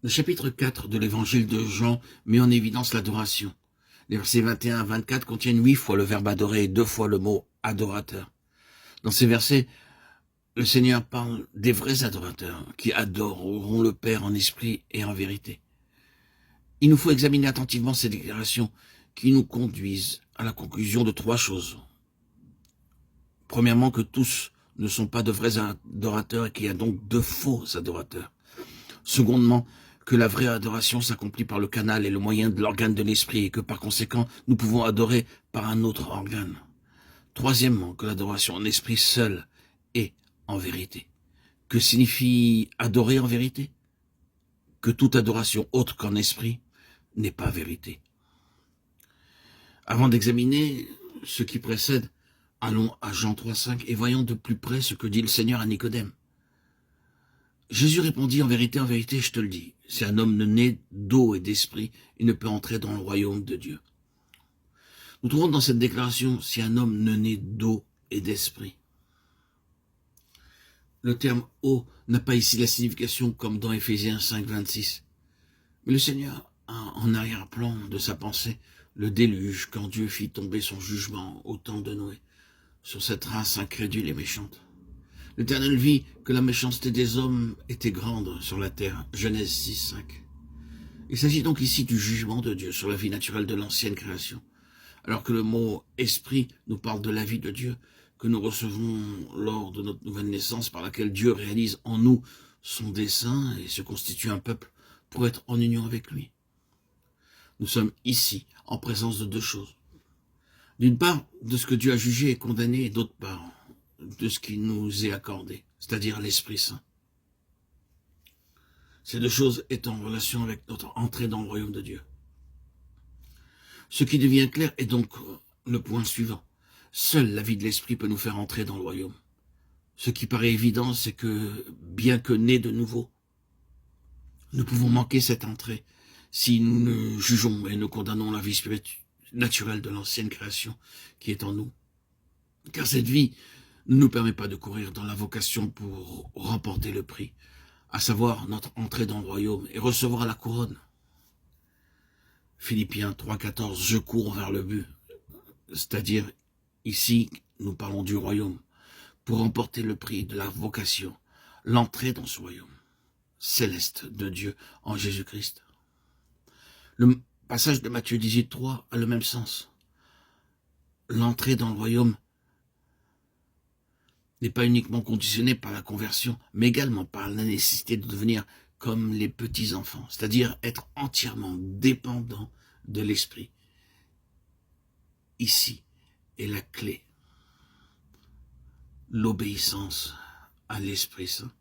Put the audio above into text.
Le chapitre 4 de l'évangile de Jean met en évidence l'adoration. Les versets 21 à 24 contiennent 8 fois le verbe adorer et 2 fois le mot adorateur. Dans ces versets, le Seigneur parle des vrais adorateurs qui adoreront le Père en esprit et en vérité. Il nous faut examiner attentivement ces déclarations qui nous conduisent à la conclusion de 3 choses. Premièrement, que tous ne sont pas de vrais adorateurs et qu'il y a donc de faux adorateurs. Secondement, que la vraie adoration s'accomplit par le canal et le moyen de l'organe de l'esprit et que par conséquent, nous pouvons adorer par un autre organe. Troisièmement, que l'adoration en esprit seul est en vérité. Que signifie adorer en vérité? Que toute adoration autre qu'en esprit n'est pas vérité. Avant d'examiner ce qui précède, allons à Jean 3,5 et voyons de plus près ce que dit le Seigneur à Nicodème. Jésus répondit, en vérité, je te le dis, si un homme ne naît d'eau et d'esprit, il ne peut entrer dans le royaume de Dieu. Nous trouvons dans cette déclaration, si un homme ne naît d'eau et d'esprit. Le terme eau n'a pas ici la signification comme dans Éphésiens 5, 26. Mais le Seigneur a en arrière-plan de sa pensée le déluge quand Dieu fit tomber son jugement au temps de Noé sur cette race incrédule et méchante. L'Éternel vit que la méchanceté des hommes était grande sur la terre. Genèse 6, 5. Il s'agit donc ici du jugement de Dieu sur la vie naturelle de l'ancienne création. Alors que le mot « esprit » nous parle de la vie de Dieu que nous recevons lors de notre nouvelle naissance par laquelle Dieu réalise en nous son dessein et se constitue un peuple pour être en union avec lui. Nous sommes ici en présence de 2 choses. D'une part, de ce que Dieu a jugé et condamné, et d'autre part, de ce qui nous est accordé, c'est-à-dire l'Esprit Saint. Ces 2 choses étant en relation avec notre entrée dans le royaume de Dieu. Ce qui devient clair est donc le point suivant. Seule la vie de l'Esprit peut nous faire entrer dans le royaume. Ce qui paraît évident, c'est que, bien que nés de nouveau, nous pouvons manquer cette entrée si nous ne jugeons et ne condamnons la vie naturelle de l'ancienne création qui est en nous. Car cette vie ne nous permet pas de courir dans la vocation pour remporter le prix, à savoir notre entrée dans le royaume et recevoir la couronne. Philippiens 3,14, je cours vers le but. C'est-à-dire, ici, nous parlons du royaume, pour remporter le prix de la vocation, l'entrée dans ce royaume céleste de Dieu en Jésus-Christ. Le passage de Matthieu 18,3 a le même sens. L'entrée dans le royaume n'est pas uniquement conditionnée par la conversion, mais également par la nécessité de devenir comme les petits-enfants, c'est-à-dire être entièrement dépendant de l'Esprit. Ici est la clé, l'obéissance à l'Esprit Saint.